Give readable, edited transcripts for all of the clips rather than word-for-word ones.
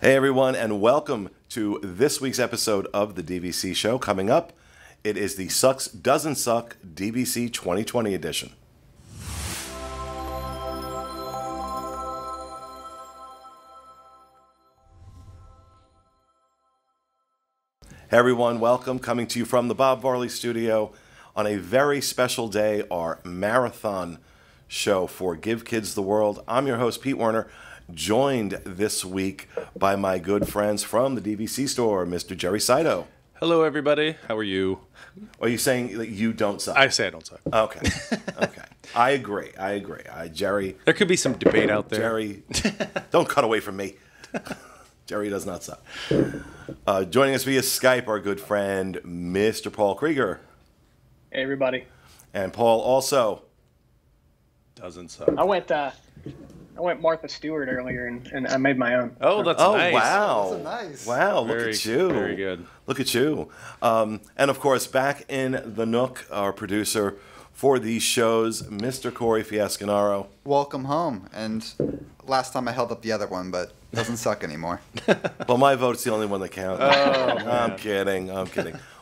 Hey everyone, and welcome to this week's episode of the DVC show. Coming up, it is the Sucks Doesn't Suck DVC 2020 edition. Hey everyone, welcome. Coming to you from the Bob Varley studio on a very special day, our marathon show for Give Kids the World. I'm your host, Pete Werner, joined this week by my good friends from the DVC store, Mr. Jerry Saito. Hello, everybody. How are you? Are you saying that you don't suck? I say I don't suck. Okay. I agree. Jerry. There could be some debate out there. Jerry, don't cut away from me. Jerry does not suck. Joining us via Skype, our good friend, Mr. Paul Krieger. Hey, everybody. And Paul also doesn't suck. I went Martha Stewart earlier, and I made my own. Oh, that's nice. Wow. That's nice. Wow, look at you. Very good. Look at you. And, of course, back in the Nook, our producer for these shows, Mr. Corey Fiasconaro. Welcome home. And last time I held up the other one, but it doesn't suck anymore. Well, my vote's the only one that counts. Oh, I'm kidding.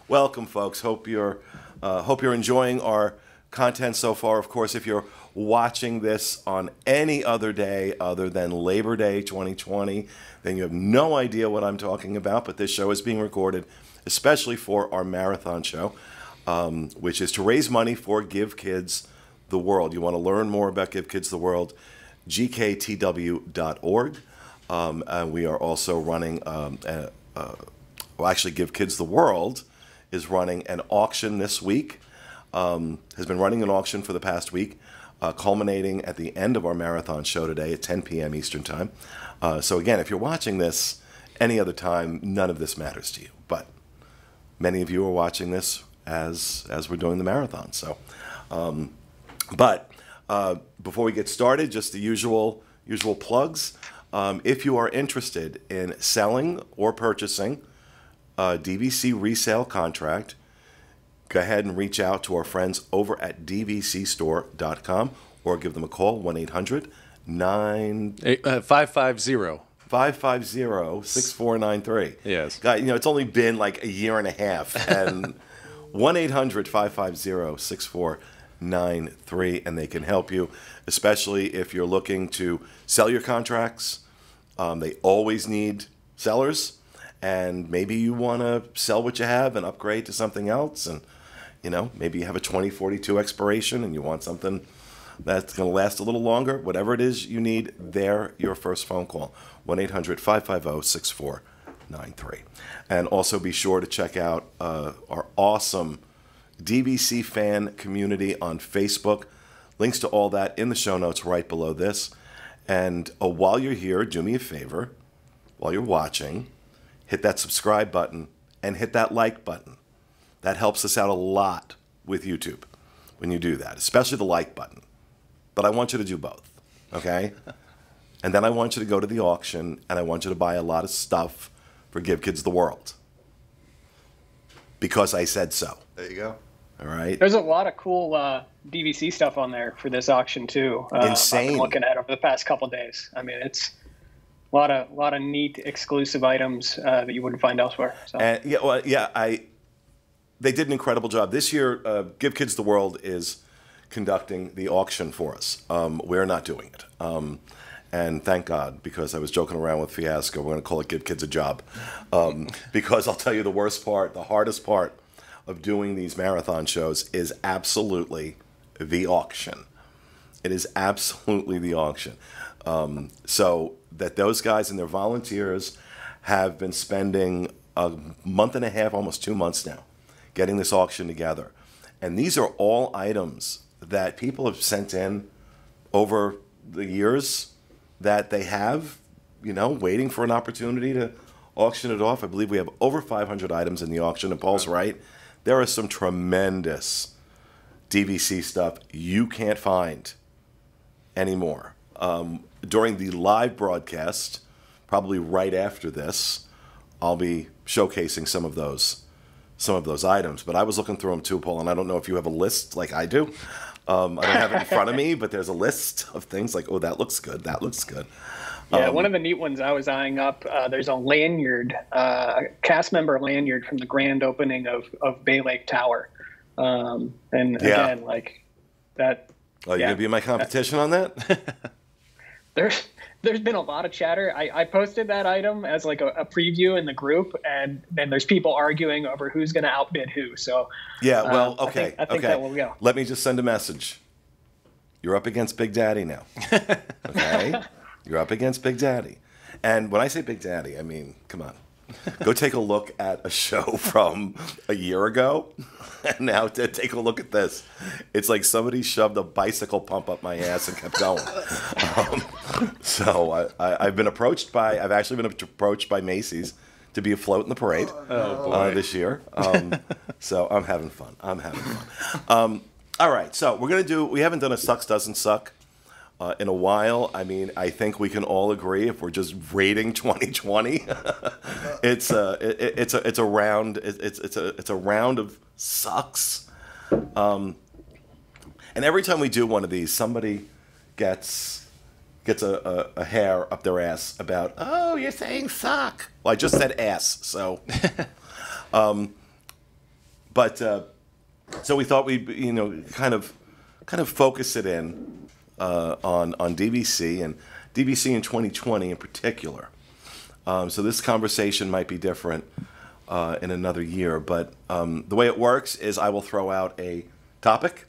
Welcome, folks. Hope you're enjoying our content so far. Of course, if you're watching this on any other day other than Labor Day 2020, then you have no idea what I'm talking about, but this show is being recorded especially for our marathon show, which is to raise money for Give Kids the World. You want to learn more about Give Kids the World, gktw.org. We are also running, Give Kids the World is running an auction this week, has been running an auction for the past week, culminating at the end of our marathon show today at 10 p.m. Eastern Time. So again, if you're watching this any other time, none of this matters to you. But many of you are watching this as we're doing the marathon. So, before we get started, just the usual plugs. If you are interested in selling or purchasing a DVC resale contract, go ahead and reach out to our friends over at dvcstore.com or give them a call, 1-800-550-6493. Yes. God, it's only been like a year and a half. And 1-800-550-6493, and they can help you, especially if you're looking to sell your contracts. They always need sellers, and maybe you want to sell what you have and upgrade to something else, and maybe you have a 2042 expiration and you want something that's going to last a little longer. Whatever it is you need, they're your first phone call, 1-800-550-6493. And also be sure to check out our awesome DVC fan community on Facebook. Links to all that in the show notes right below this. And while you're here, do me a favor. While you're watching, hit that subscribe button and hit that like button. That helps us out a lot with YouTube when you do that, especially the like button. But I want you to do both, okay? And then I want you to go to the auction, and I want you to buy a lot of stuff for Give Kids the World. Because I said so. There you go. All right? There's a lot of cool DVC stuff on there for this auction, too. Insane. I've been looking at over the past couple of days. I mean, it's a lot of neat exclusive items that you wouldn't find elsewhere. So. They did an incredible job. This year, Give Kids the World is conducting the auction for us. We're not doing it. And thank God, because I was joking around with Fiasco. We're going to call it Give Kids a Job. Because I'll tell you the hardest part of doing these marathon shows is absolutely the auction. It is absolutely the auction. So that those guys and their volunteers have been spending a month and a half, almost 2 months now, getting this auction together. And these are all items that people have sent in over the years that they have, waiting for an opportunity to auction it off. I believe we have over 500 items in the auction, and Paul's right. There is some tremendous DVC stuff you can't find anymore. During the live broadcast, probably right after this, I'll be showcasing some of those items. But I was looking through them too, Paul, and I don't know if you have a list like I do. I don't have it in front of me, but there's a list of things like, oh, that looks good, that looks good. Yeah, one of the neat ones I was eyeing up, there's a lanyard, a cast member lanyard from the grand opening of Bay Lake Tower. Again, like that. Oh, you're going to be in my competition on that? There's been a lot of chatter. I posted that item as like a preview in the group, and then there's people arguing over who's going to outbid who. So yeah, well, okay. I think that will go. Let me just send a message. You're up against Big Daddy now. Okay? You're up against Big Daddy. And when I say Big Daddy, I mean, come on. Go take a look at a show from a year ago, and now to take a look at this. It's like somebody shoved a bicycle pump up my ass and kept going. So I've actually been approached by Macy's to be a float in the parade this year. So I'm having fun. All right, so we haven't done a Sucks Doesn't Suck in a while. I mean, I think we can all agree if we're just rating 2020, it's a round of sucks. And every time we do one of these, somebody gets a hair up their ass about, oh, you're saying suck. Well, I just said ass, so. So we thought we'd kind of focus it in on DVC and DVC in 2020 in particular. So this conversation might be different in another year, but the way it works is I will throw out a topic,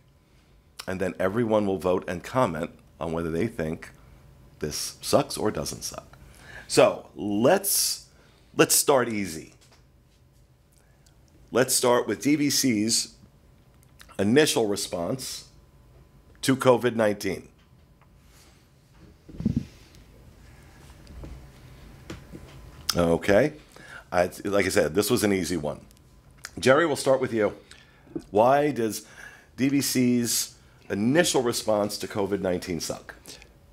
and then everyone will vote and comment on whether they think this sucks or doesn't suck. So let's start easy. Let's start with DVC's initial response to COVID-19. Okay. Like I said, this was an easy one. Jerry, we'll start with you. Why does DVC's initial response to COVID-19 suck?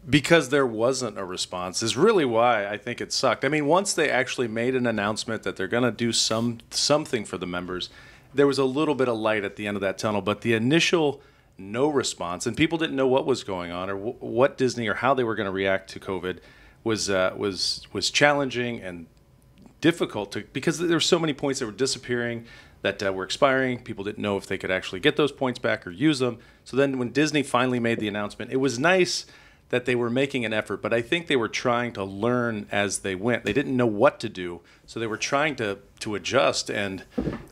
Because there wasn't a response is really why I think it sucked. I mean, once they actually made an announcement that they're going to do something for the members, there was a little bit of light at the end of that tunnel. But the initial no response, and people didn't know what was going on or what Disney or how they were going to react to COVID, was challenging and difficult because there were so many points that were disappearing, that were expiring. People didn't know if they could actually get those points back or use them. So then when Disney finally made the announcement, it was nice that they were making an effort, but I think they were trying to learn as they went. They didn't know what to do, so they were trying to adjust, and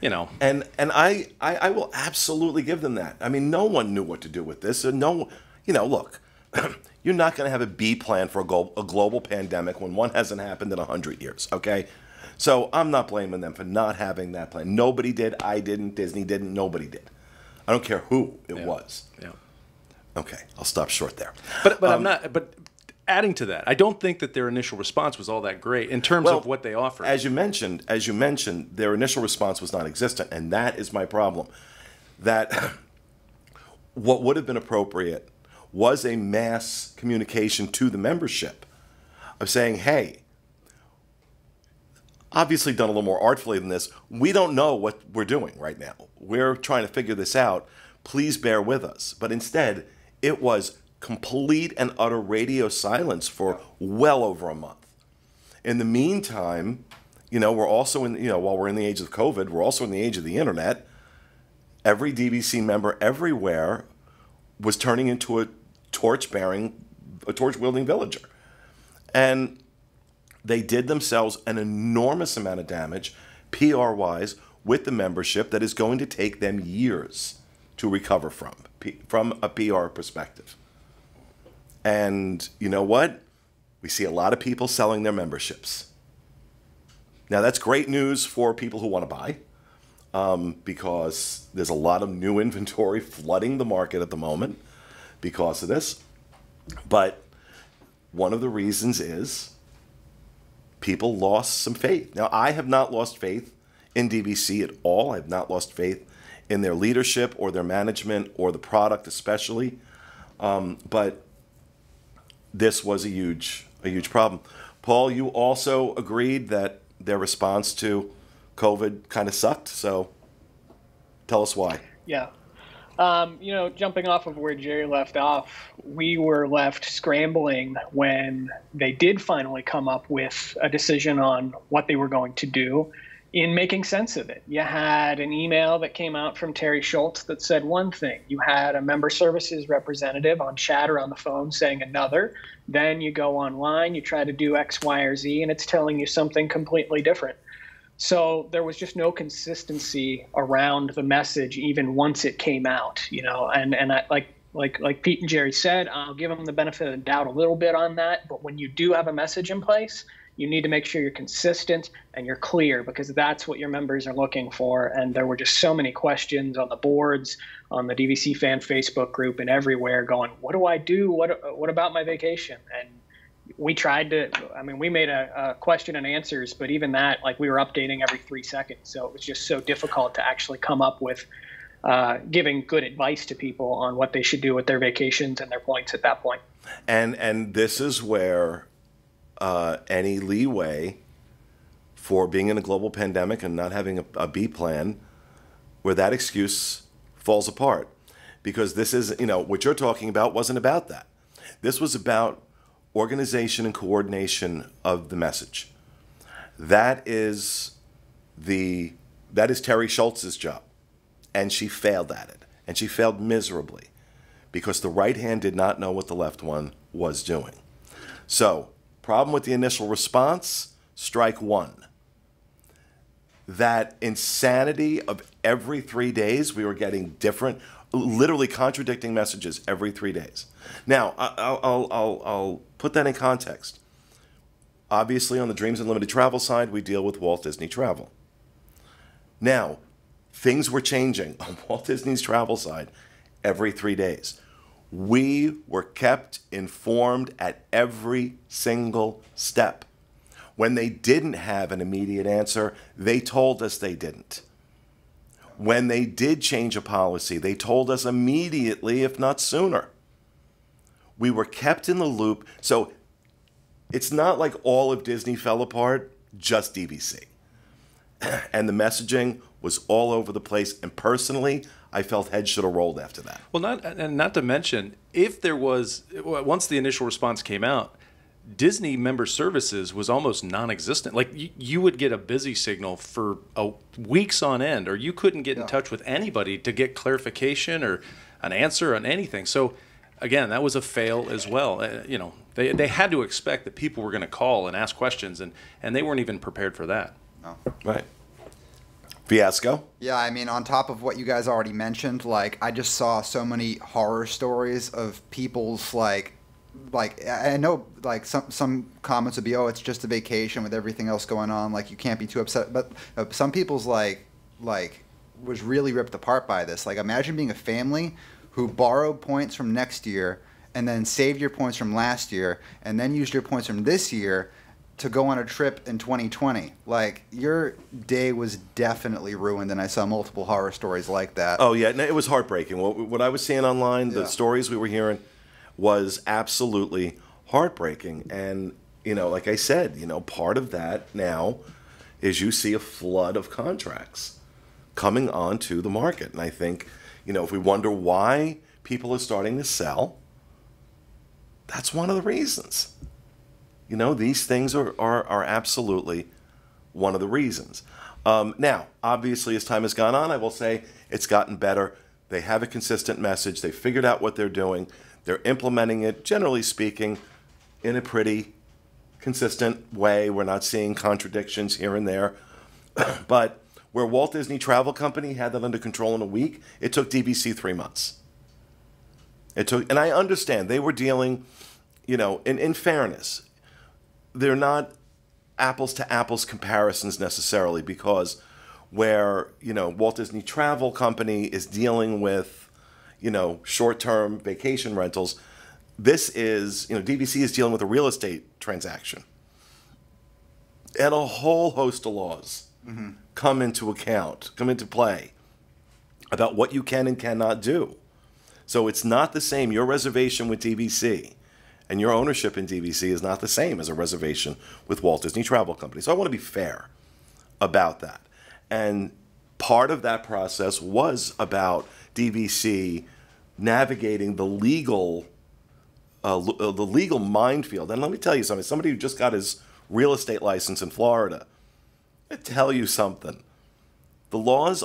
And I will absolutely give them that. I mean, no one knew what to do with this, and look, you're not going to have a B plan for a global pandemic when one hasn't happened in 100 years. Okay, so I'm not blaming them for not having that plan. Nobody did. I didn't. Disney didn't. Nobody did. I don't care who it was. Yeah. Okay, I'll stop short there. But I'm not. But adding to that, I don't think that their initial response was all that great in terms of what they offered. As you mentioned, their initial response was non-existent, and that is my problem. That what would have been appropriate was a mass communication to the membership of saying, "Hey, obviously done a little more artfully than this. We don't know what we're doing right now. We're trying to figure this out. Please bear with us." But instead, it was complete and utter radio silence for well over a month. In the meantime, we're also while we're in the age of COVID, we're also in the age of the internet. Every DVC member everywhere was turning into a torch-wielding villager. And they did themselves an enormous amount of damage, PR-wise, with the membership that is going to take them years to recover from a PR perspective. And you know what? We see a lot of people selling their memberships. Now, that's great news for people who want to buy, because there's a lot of new inventory flooding the market at the moment because of this. But one of the reasons is people lost some faith. Now, I have not lost faith in DVC at all. I've not lost faith in their leadership or their management or the product especially. But this was a huge problem. Paul, you also agreed that their response to COVID kind of sucked. So tell us why. Yeah. Jumping off of where Jerry left off, we were left scrambling when they did finally come up with a decision on what they were going to do in making sense of it. You had an email that came out from Terry Schultz that said one thing. You had a member services representative on chat or on the phone saying another. Then you go online, you try to do X, Y, or Z, and it's telling you something completely different. So there was just no consistency around the message, even once it came out, and like Pete and Jerry said, I'll give them the benefit of the doubt a little bit on that. But when you do have a message in place, you need to make sure you're consistent and you're clear, because that's what your members are looking for. And there were just so many questions on the boards, on the DVC fan Facebook group, and everywhere going, what do I do? What about my vacation? And we tried to, we made a question and answers, but even that, we were updating every 3 seconds. So it was just so difficult to actually come up with giving good advice to people on what they should do with their vacations and their points at that point. And this is where any leeway for being in a global pandemic and not having a B plan, where that excuse falls apart. Because this is, what you're talking about wasn't about that. This was about organization and coordination of the message. That is Terry Schultz's job, and she failed at it, and she failed miserably because the right hand did not know what the left one was doing. So, problem with the initial response, strike one. That insanity of every 3 days we were getting different, literally contradicting messages every 3 days. Now, I'll put that in context. Obviously, on the Dreams Unlimited Travel side, we deal with Walt Disney Travel. Now, things were changing on Walt Disney's travel side every 3 days. We were kept informed at every single step. When they didn't have an immediate answer, they told us they didn't. When they did change a policy, they told us immediately, if not sooner. We were kept in the loop. So it's not like all of Disney fell apart, just DVC. And the messaging was all over the place. And personally, I felt heads should have rolled after that. Well, not to mention, if there was, once the initial response came out, Disney member services was almost non-existent. You would get a busy signal for weeks on end, or you couldn't get in touch with anybody to get clarification or an answer on anything. So, again, that was a fail as well. They had to expect that people were going to call and ask questions, and they weren't even prepared for that. No. Right. Fiasco? Yeah, on top of what you guys already mentioned, I just saw so many horror stories of people's I know some comments would be, oh, it's just a vacation with everything else going on, you can't be too upset, but some people's was really ripped apart by this. Imagine being a family who borrowed points from next year and then saved your points from last year and then used your points from this year to go on a trip in 2020. Your day was definitely ruined, and I saw multiple horror stories like that. Oh yeah, no, it was heartbreaking. What I was seeing online, the stories we were hearing, was absolutely heartbreaking. And, like I said, part of that now is you see a flood of contracts coming onto the market. And I think, if we wonder why people are starting to sell, that's one of the reasons. These things are absolutely one of the reasons. Now, obviously, as time has gone on, I will say it's gotten better. They have a consistent message. They figured out what they're doing. They're implementing it, generally speaking, in a pretty consistent way. We're not seeing contradictions here and there. But where Walt Disney Travel Company had that under control in a week, it took DVC 3 months. And I understand they were dealing, in fairness, they're not apples to apples comparisons necessarily, because where, Walt Disney Travel Company is dealing with, short-term vacation rentals, this is, DVC is dealing with a real estate transaction. And a whole host of laws come into play about what you can and cannot do. So it's not the same. Your reservation with DVC and your ownership in DVC is not the same as a reservation with Walt Disney Travel Company. So I want to be fair about that. And part of that process was about DVC navigating the legal minefield. And let me tell you something. Somebody who just got his real estate license in Florida, I tell you something. The laws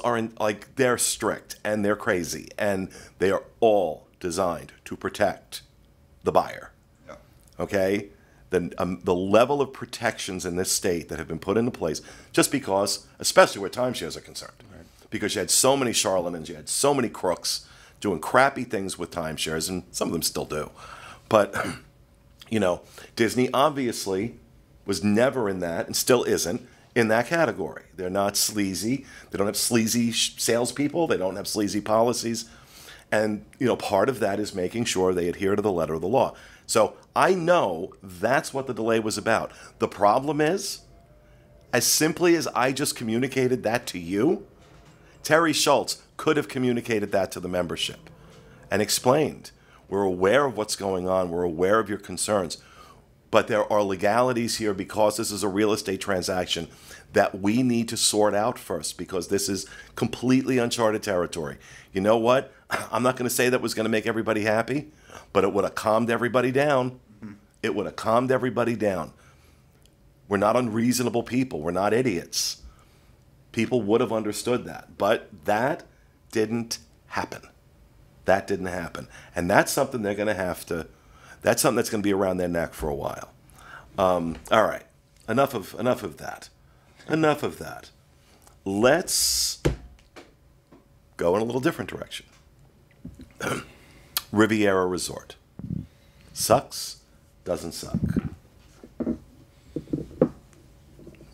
they're strict and they're crazy, and they are all designed to protect the buyer. Yeah. Okay? The level of protections in this state that have been put into place, just because, especially where timeshares are concerned, right? Because you had so many charlatans, you had so many crooks doing crappy things with timeshares, and some of them still do. But, Disney obviously was never in that, and still isn't, in that category. They're not sleazy. They don't have sleazy salespeople. They don't have sleazy policies. And, part of that is making sure they adhere to the letter of the law. So I know that's what the delay was about. The problem is, as simply as I just communicated that to you, Terry Schultz could have communicated that to the membership and explained, we're aware of what's going on. We're aware of your concerns. But there are legalities here because this is a real estate transaction that we need to sort out first, because this is completely uncharted territory. You know what? I'm not going to say that was going to make everybody happy, but it would have calmed everybody down. It would have calmed everybody down. We're not unreasonable people. We're not idiots. People would have understood that. But that didn't happen. That didn't happen. And that's something they're going to have to, that's something that's going to be around their neck for a while. All right. Enough of that. Enough of that. Let's go in a little different direction. Riviera Resort. Sucks, doesn't suck.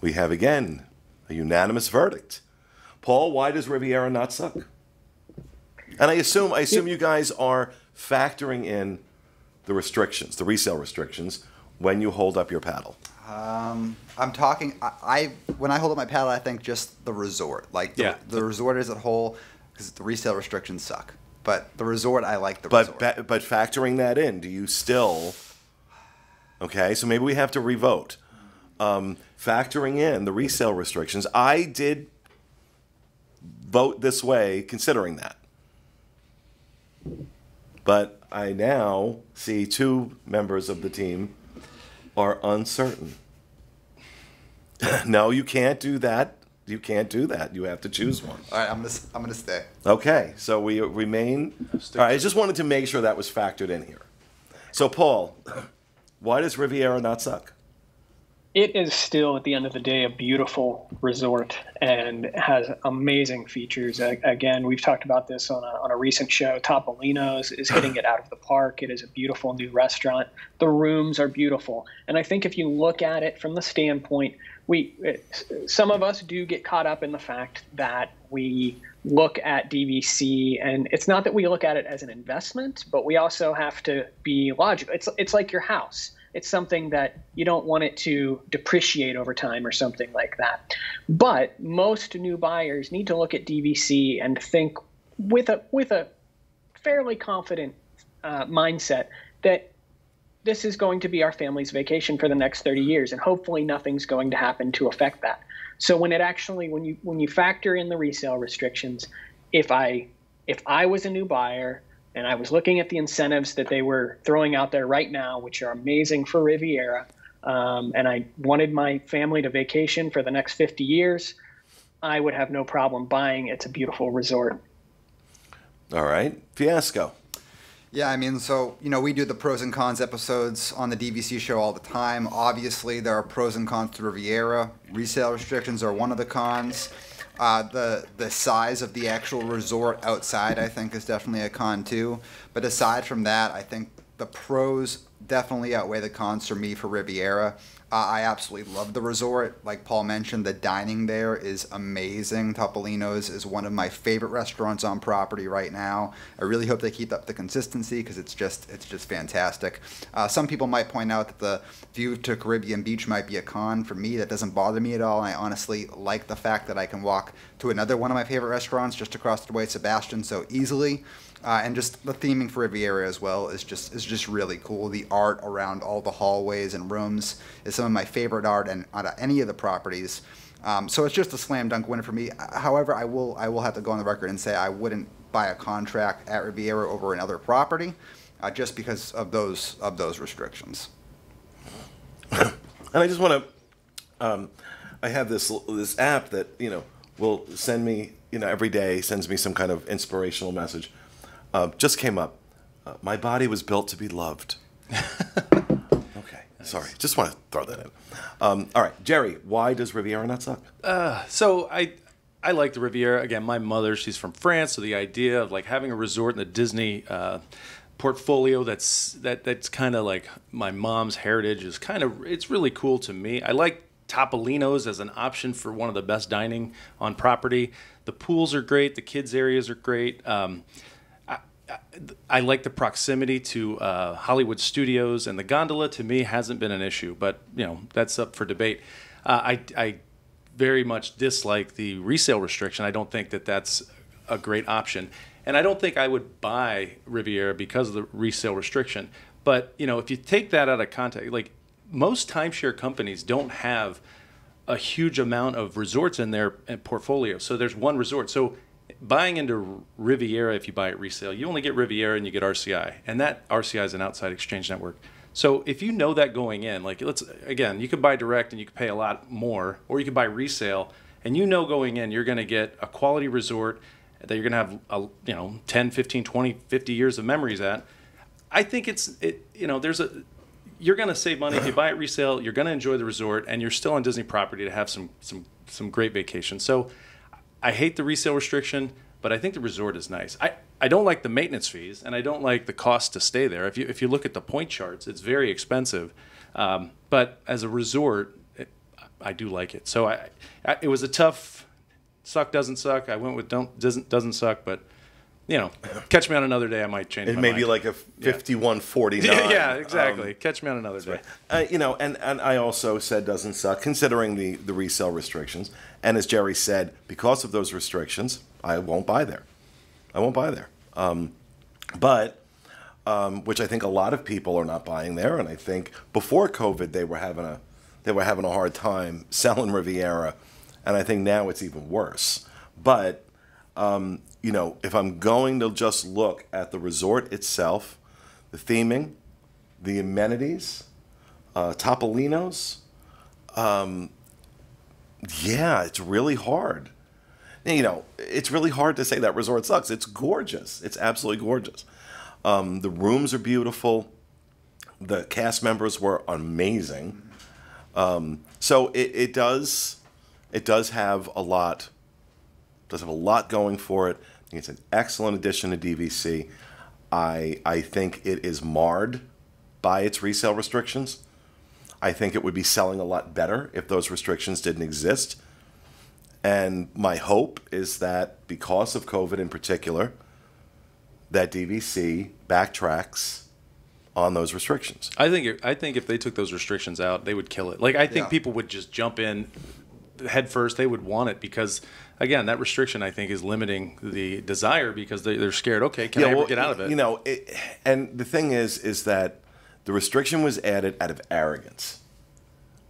We have again a unanimous verdict. Paul, why does Riviera not suck? And I assume you guys are factoring in the restrictions, the resale restrictions, when you hold up your paddle. I'm talking. When I hold up my paddle, I think just the resort, the resort as a whole, because the resale restrictions suck. But the resort, I like the resort. But factoring that in, do you still? Okay, so maybe we have to revote. Factoring in the resale restrictions, I did vote this way, considering that. But I now see two members of the team are uncertain. No, you can't do that. You can't do that. You have to choose one. All right, I'm gonna stay. Okay, so we remain. All right, I just wanted to make sure that was factored in here. So, Paul, why does Riviera not suck? It is still, at the end of the day, a beautiful resort and has amazing features. Again, we've talked about this on a recent show. Topolino's is hitting it out of the park. It is a beautiful new restaurant. The rooms are beautiful. And I think if you look at it from the standpoint, some of us do get caught up in the fact that we look at DVC, and it's not that we look at it as an investment, but we also have to be logical. It's like your house. It's something that you don't want it to depreciate over time or something like that. But most new buyers need to look at DVC and think with a fairly confident mindset that this is going to be our family's vacation for the next 30 years, and hopefully nothing's going to happen to affect that. So when you factor in the resale restrictions, if I was a new buyer and I was looking at the incentives that they were throwing out there right now, which are amazing for Riviera, and I wanted my family to vacation for the next 50 years, I would have no problem buying. It's a beautiful resort. All right. Fiasco. Yeah, I mean, so, we do the pros and cons episodes on the DVC show all the time. Obviously, there are pros and cons to Riviera. Resale restrictions are one of the cons. The size of the actual resort outside, I think, is definitely a con too. But aside from that, I think the pros definitely outweigh the cons for me for Riviera. I absolutely love the resort. Like Paul mentioned, the dining there is amazing. Topolino's is one of my favorite restaurants on property right now. I really hope they keep up the consistency because it's just fantastic. Some people might point out that the view to Caribbean Beach might be a con. For me, that doesn't bother me at all. I honestly like the fact that I can walk to another one of my favorite restaurants just across the way, Sebastian, so easily. And just the theming for Riviera as well is just really cool. The art around all the hallways and rooms is some of my favorite art and on any of the properties. So it's just a slam dunk winner for me. However, I will have to go on the record and say I wouldn't buy a contract at Riviera over another property, just because of those restrictions. And I just want to, I have this app that, will send me, every day sends me some kind of inspirational message. Just came up. My body was built to be loved. Okay, nice. Sorry. Just want to throw that in. All right, Jerry, why does Riviera not suck? So I like the Riviera. Again, my mother, she's from France, so the idea of like having a resort in the Disney portfolio that's kind of like my mom's heritage is it's really cool to me. I like Topolino's as an option for one of the best dining on property. The pools are great. The kids areas are great. I like the proximity to Hollywood Studios, and the gondola to me hasn't been an issue, but that's up for debate. I very much dislike the resale restriction. I don't think that that's a great option, and I don't think I would buy Riviera because of the resale restriction. But if you take that out of context, like most timeshare companies don't have a huge amount of resorts in their portfolio, so there's one resort. So buying into Riviera, if you buy it resale, you only get Riviera and you get RCI, and that RCI is an outside exchange network. So if you know that going in, like you could buy direct and you could pay a lot more, or you could buy resale, and going in you're going to get a quality resort that you're going to have 10, 15, 20, 50 years of memories at. I think you're going to save money if you buy it resale. You're going to enjoy the resort, and you're still on Disney property to have some great vacations. So I hate the resale restriction, but I think the resort is nice. I don't like the maintenance fees, and I don't like the cost to stay there. If you look at the point charts, it's very expensive. But as a resort, I do like it. So it was a tough suck, doesn't suck. I went with doesn't suck, but catch me on another day, I might change my mind. It may be like a 51-49. Yeah, exactly. Catch me on another day. Right. And I also said doesn't suck, considering the resale restrictions. And as Jerry said, because of those restrictions, I won't buy there. But which I think a lot of people are not buying there. And I think before COVID, they were having a hard time selling Riviera. And I think now it's even worse. But if I'm going to just look at the resort itself, the theming, the amenities, Topolino's, it's really hard. It's really hard to say that resort sucks. It's gorgeous. It's absolutely gorgeous. The rooms are beautiful. The cast members were amazing. So it does have a lot. Does have a lot going for it. I think it's an excellent addition to DVC. I think it is marred by its resale restrictions. I think it would be selling a lot better if those restrictions didn't exist. And my hope is that because of COVID in particular, that DVC backtracks on those restrictions. I think if they took those restrictions out, they would kill it. Like I think people would just jump in head first. They would want it because, again, that restriction I think is limiting the desire because they're scared. Okay, can I ever get out of it? And the thing is that the restriction was added out of arrogance.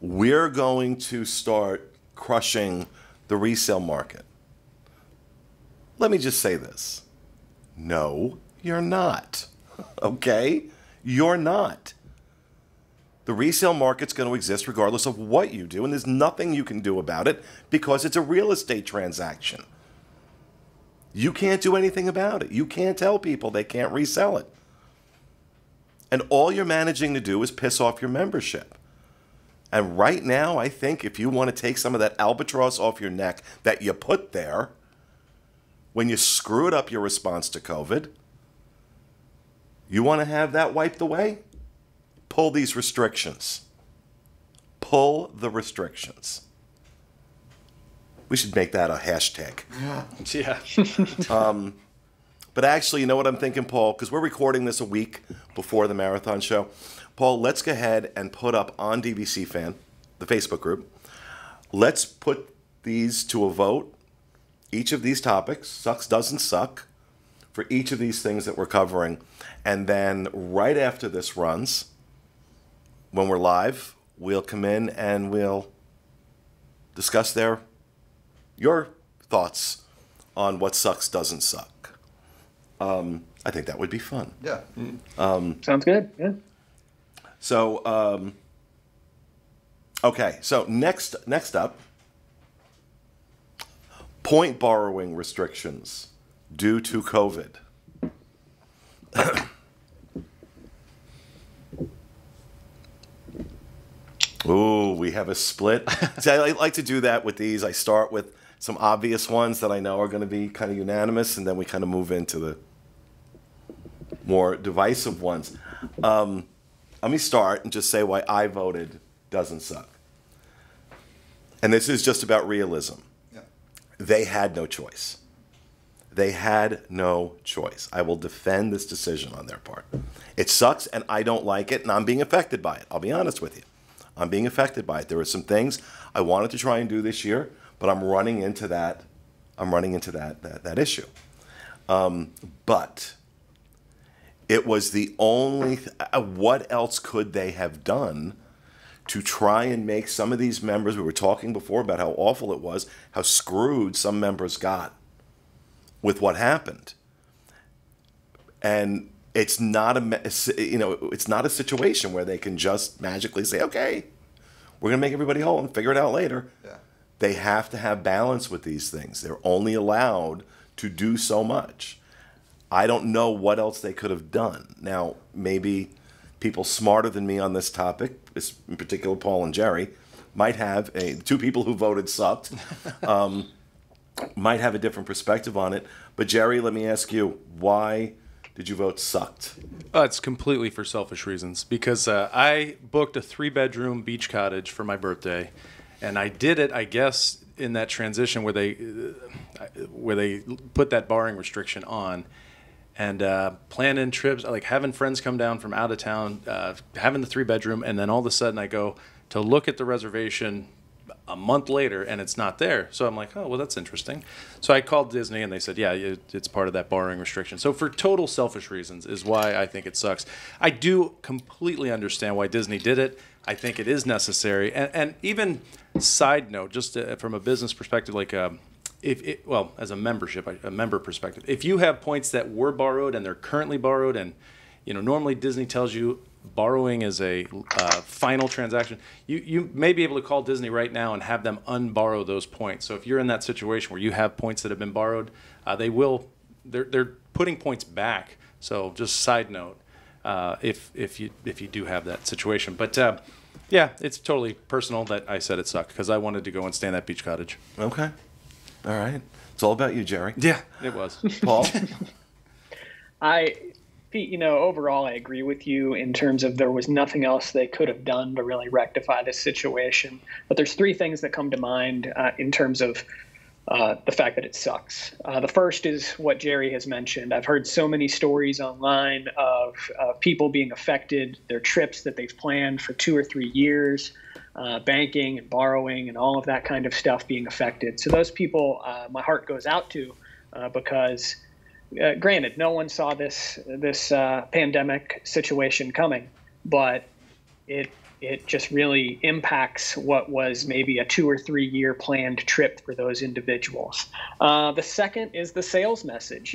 We're going to start crushing the resale market. Let me just say this. No, you're not. Okay? You're not. The resale market's going to exist regardless of what you do, and there's nothing you can do about it because it's a real estate transaction. You can't do anything about it. You can't tell people they can't resell it. And all you're managing to do is piss off your membership. And right now, I think if you want to take some of that albatross off your neck that you put there when you screwed up your response to COVID, you want to have that wiped away? Pull these restrictions. Pull the restrictions. We should make that a hashtag. Yeah. But actually, you know what I'm thinking, Paul? Because we're recording this a week before the marathon show. Paul, let's go ahead and put up on DVC Fan, the Facebook group. Let's put these to a vote. Each of these topics, sucks, doesn't suck, for each of these things that we're covering. And then right after this runs, when we're live, we'll come in and we'll discuss your thoughts on what sucks doesn't suck. I think that would be fun. Yeah. Sounds good. Yeah. So, okay. So next up, point borrowing restrictions due to COVID. Ooh, we have a split. See, I like to do that with these. I start with some obvious ones that I know are going to be kind of unanimous, and then we kind of move into the more divisive ones. Let me start and just say why I voted doesn't suck. And this is just about realism. Yeah. They had no choice. They had no choice. I will defend this decision on their part. It sucks, and I don't like it, and I'm being affected by it. I'll be honest with you. I'm being affected by it. There are some things I wanted to try and do this year, but I'm running into that. That issue. But it was the only. What else could they have done to try and make some of these members? We were talking before about how awful it was, how screwed some members got with what happened, and it's not it's not a situation where they can just magically say, okay, we're going to make everybody whole and figure it out later. Yeah. They have to have balance with these things. They're only allowed to do so much. I don't know what else they could have done. Now, maybe people smarter than me on this topic, in particular Paul and Jerry, might have, two people who voted sucked, might have a different perspective on it. But Jerry, let me ask you, why did you vote sucked? It's completely for selfish reasons, because I booked a 3-bedroom beach cottage for my birthday, and I did it, I guess, in that transition where they put that borrowing restriction on, and planning trips, like having friends come down from out of town, having the 3-bedroom, and then all of a sudden I go to look at the reservation a month later and it's not there. So I'm like, oh, well, that's interesting. So I called Disney and they said, yeah, it's part of that borrowing restriction. So for total selfish reasons is why I think it sucks. I do completely understand why Disney did it. I think it is necessary. And even side note, just from a business perspective, like as a member perspective, if you have points that were borrowed and they're currently borrowed, and normally Disney tells you borrowing is a final transaction, you may be able to call Disney right now and have them unborrow those points. So if you're in that situation where you have points that have been borrowed, they're putting points back. So just side note, if you do have that situation, but yeah, it's totally personal that I said it sucked because I wanted to go and stay in that beach cottage. Okay, all right, it's all about you, Jerry. Yeah, it was. Paul. Pete, overall, I agree with you in terms of there was nothing else they could have done to really rectify this situation. But there's 3 things that come to mind in terms of the fact that it sucks. The first is what Jerry has mentioned. I've heard so many stories online of people being affected, their trips that they've planned for 2 or 3 years, banking and borrowing and all of that kind of stuff being affected. So those people, my heart goes out to because granted, no one saw this pandemic situation coming, but it just really impacts what was maybe a 2 or 3 year planned trip for those individuals. The second is the sales message.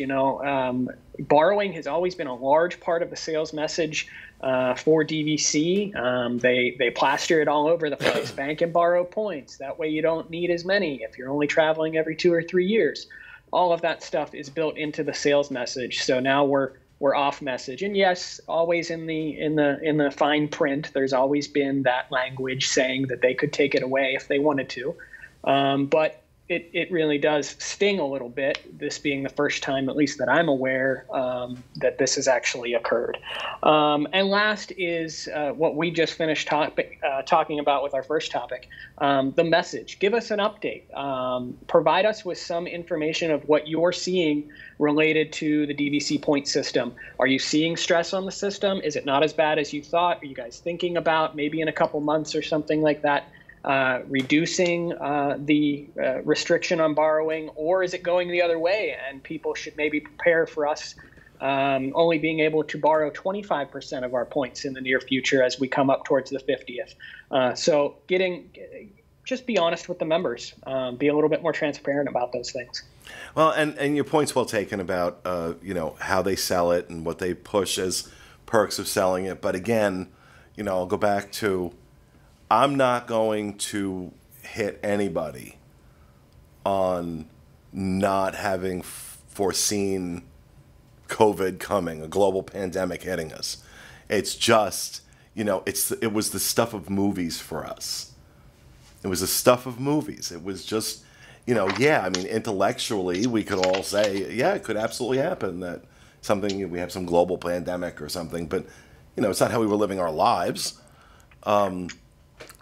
Borrowing has always been a large part of the sales message for DVC. They plaster it all over the place. Bank and borrow points. That way you don't need as many if you're only traveling every 2 or 3 years. All of that stuff is built into the sales message. So now we're off message. And yes, always in the fine print, there's always been that language saying that they could take it away if they wanted to. But it really does sting a little bit, this being the first time, at least that I'm aware, that this has actually occurred. And last is what we just finished talking about with our first topic, the message. Give us an update. Provide us with some information of what you're seeing related to the DVC point system. Are you seeing stress on the system? Is it not as bad as you thought? Are you guys thinking about maybe in a couple months or something like that reducing the restriction on borrowing, or is it going the other way and people should maybe prepare for us only being able to borrow 25% of our points in the near future as we come up towards the 50th. So just be honest with the members, be a little bit more transparent about those things. Well, and your point's well taken about how they sell it and what they push as perks of selling it. But again, I'll go back to, I'm not going to hit anybody on not having foreseen COVID coming, a global pandemic hitting us. It's just, it was the stuff of movies for us. It was the stuff of movies. It was just, intellectually we could all say, yeah, it could absolutely happen that we have some global pandemic or something, but, it's not how we were living our lives.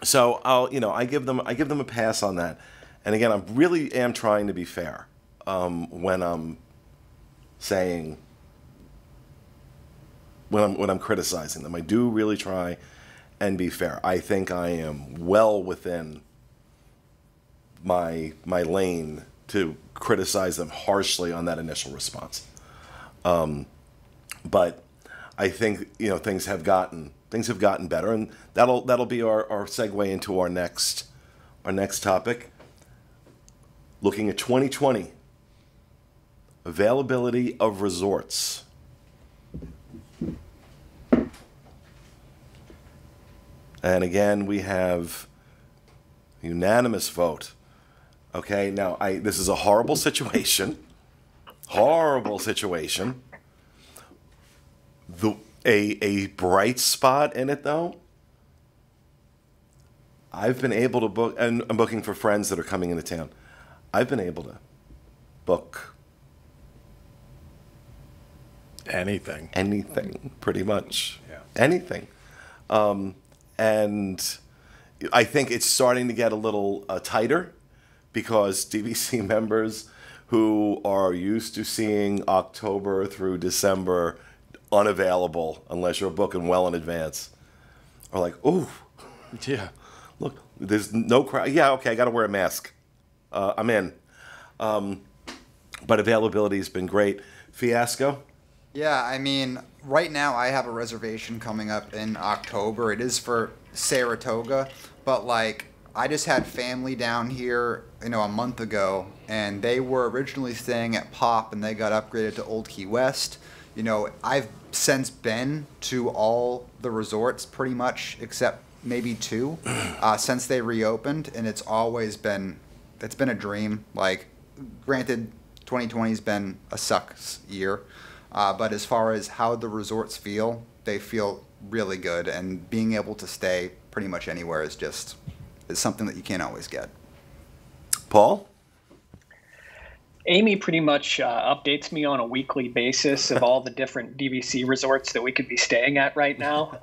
So I give them a pass on that. And again, I really am trying to be fair when I'm saying, when I'm criticizing them. I do really try and be fair. I think I am well within my lane to criticize them harshly on that initial response. But I think things have gotten better, and that'll be our segue into our next topic. Looking at 2020, availability of resorts. And again, we have a unanimous vote. Okay, now this is a horrible situation. Horrible situation. A bright spot in it, though, I've been able to book, and I'm booking for friends that are coming into town. I've been able to book anything, pretty much. Yeah. Anything. And I think it's starting to get a little tighter because DVC members who are used to seeing October through December unavailable unless you're booking well in advance are like, ooh, yeah, look, there's no crowd. Yeah, okay, I got to wear a mask. I'm in. But availability has been great. Fiasco? Yeah, right now I have a reservation coming up in October. It is for Saratoga, but I just had family down here, a month ago, and they were originally staying at Pop, and they got upgraded to Old Key West. I've since been to all the resorts pretty much, except maybe 2, since they reopened, and it's been a dream. Granted, 2020's been a sucks year, but as far as how the resorts feel, they feel really good, and being able to stay pretty much anywhere is something that you can't always get. Paul? Amy pretty much updates me on a weekly basis of all the different DVC resorts that we could be staying at right now.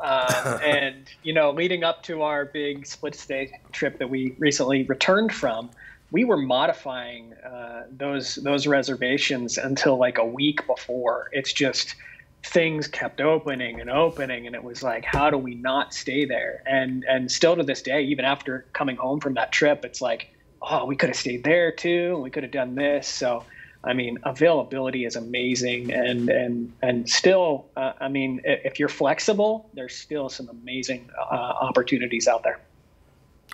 And, leading up to our big split stay trip that we recently returned from, we were modifying those reservations until a week before. It's just things kept opening, and it was like, how do we not stay there? And still to this day, even after coming home from that trip, it's like, oh, we could have stayed there too, and we could have done this. So, availability is amazing, and still, if you're flexible, there's still some amazing opportunities out there.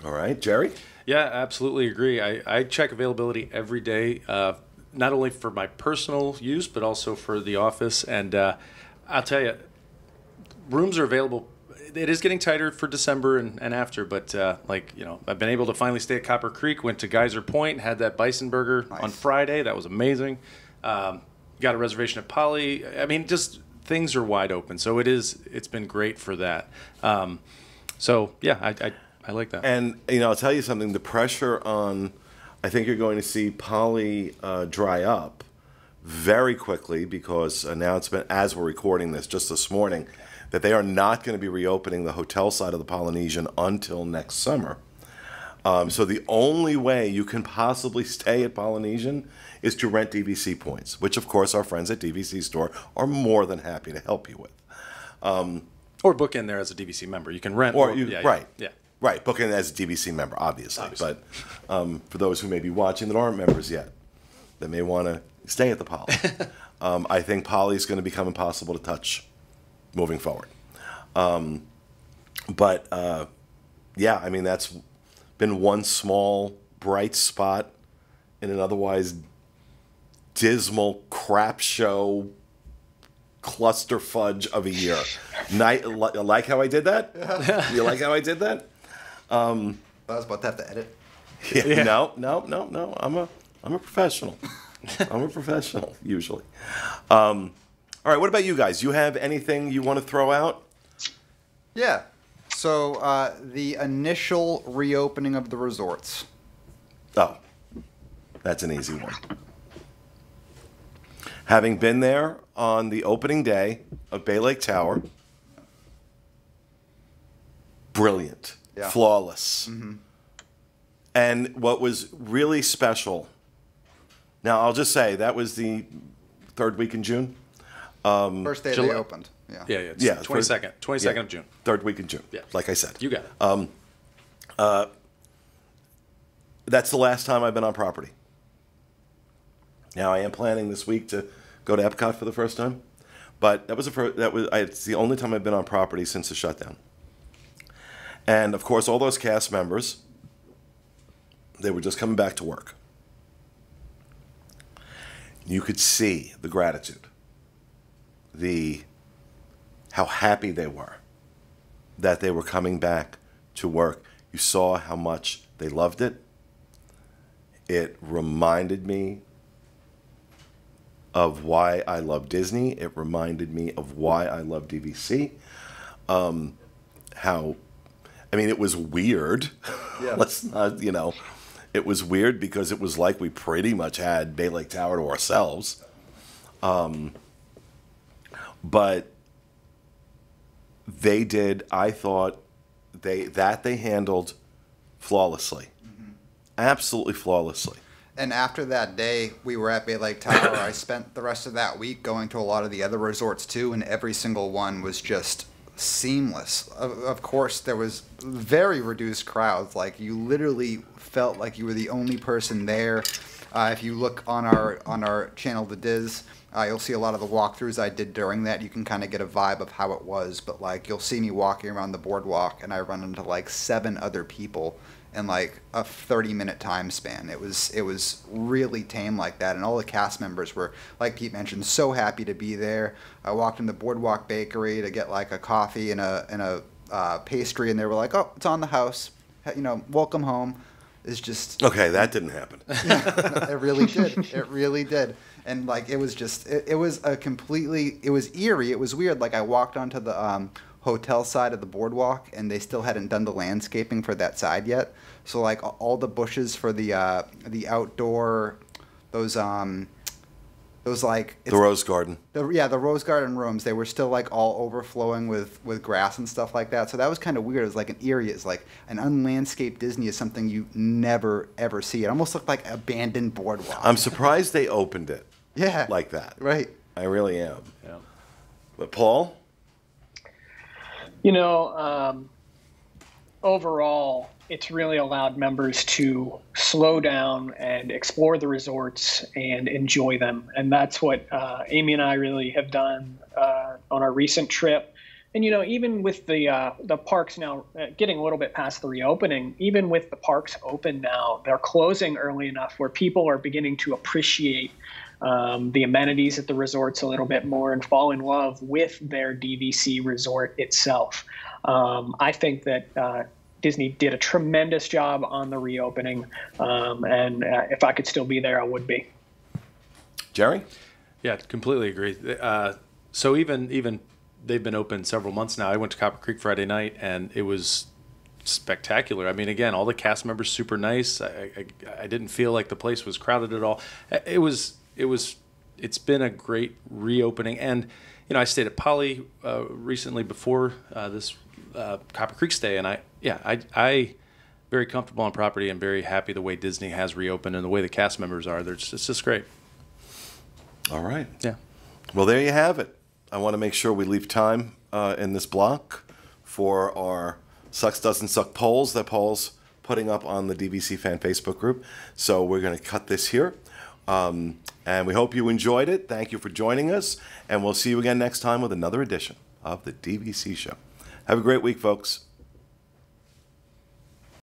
All right, Jerry? Yeah, absolutely agree. I check availability every day, not only for my personal use, but also for the office. And I'll tell you, rooms are available. It is getting tighter for December and after, but I've been able to finally stay at Copper Creek, went to Geyser Point, had that bison burger on Friday. That was amazing. Got a reservation at Poly. Just things are wide open. So it's been great for that. I like that. And, I'll tell you something, the pressure on, I think you're going to see Poly dry up very quickly because announcement, as we're recording this just this morning, that they are not going to be reopening the hotel side of the Polynesian until next summer. So the only way you can possibly stay at Polynesian is to rent DVC points, which, of course, our friends at DVC Store are more than happy to help you with. Or book in there as a DVC member. You can rent. Right, book in as a DVC member, obviously. But for those who may be watching that aren't members yet, that may want to stay at the Poly. I think Poly is going to become impossible to touch moving forward. Yeah, I mean, that's been one small bright spot in an otherwise dismal crap show cluster fudge of a year. Like how I did that? You like how I did that? I was about to have to edit. Yeah. No. I'm a professional. I'm a professional usually. All right. What about you guys? You have anything you want to throw out? Yeah. So the initial reopening of the resorts. Oh, that's an easy one. Having been there on the opening day of Bay Lake Tower, brilliant, flawless. Mm-hmm. And what was really special, now I'll just say that was the third week in June. First day they opened. Yeah. It's 22nd of June. Third week in June, like I said. You got it. That's the last time I've been on property. Now I am planning this week to go to Epcot for the first time, but it's the only time I've been on property since the shutdown. And of course, all those cast members, they were just coming back to work. You could see the gratitude, how happy they were that they were coming back to work. You saw how much they loved it. It reminded me of why I love Disney. It reminded me of why I love DVC. It was weird. Yeah. It was weird because it was like we pretty much had Bay Lake Tower to ourselves. But they did, I thought, they handled flawlessly. Mm-hmm. Absolutely flawlessly. And after that day, we were at Bay Lake Tower. I spent the rest of that week going to a lot of the other resorts too, and every single one was just seamless. Of course, there was very reduced crowds. Like, you literally felt like you were the only person there. If you look on our channel, The Diz, you'll see a lot of the walkthroughs I did during that. You can kind of get a vibe of how it was. But, like, you'll see me walking around the boardwalk, and I run into, like, 7 other people in, like, a 30-minute time span. It was really tame like that. And all the cast members were, like Pete mentioned, so happy to be there. I walked in the Boardwalk Bakery to get, like, a coffee and a pastry, and they were like, "Oh, it's on the house. Welcome home." It's just... Okay, that didn't happen. Yeah, it really did. It really did. And, like, it was just... It was a completely... It was eerie. It was weird. Like, I walked onto the hotel side of the boardwalk, and they still hadn't done the landscaping for that side yet. So, like, all the bushes for the outdoor... Those like... The Rose Garden. The Rose Garden rooms, they were still, like, all overflowing with grass and stuff like that. So that was kind of weird. It was like an eerie. It's like an unlandscaped Disney is something you never, ever see. It almost looked like abandoned boardwalk. I'm surprised they opened it like that. Right. I really am. Yeah. But Paul? Overall, it's really allowed members to slow down and explore the resorts and enjoy them. And that's what Amy and I really have done on our recent trip. And, even with the parks now getting a little bit past the reopening, even with the parks open now, they're closing early enough where people are beginning to appreciate the amenities at the resorts a little bit more and fall in love with their DVC resort itself. I think that Disney did a tremendous job on the reopening, and if I could still be there, I would be. Jerry? Yeah, completely agree. So even they've been open several months now. I went to Copper Creek Friday night, and it was spectacular. I mean, again, all the cast members super nice. I didn't feel like the place was crowded at all. It's been a great reopening, and I stayed at Poly recently before this Copper Creek stay, and I very comfortable on property and very happy the way Disney has reopened and the way the cast members are. It's just great. All right. Yeah. Well, there you have it. I want to make sure we leave time in this block for our Sucks Doesn't Suck polls that Paul's putting up on the DVC fan Facebook group. So we're going to cut this here. And we hope you enjoyed it. Thank you for joining us. And we'll see you again next time with another edition of the DVC Show. Have a great week, folks.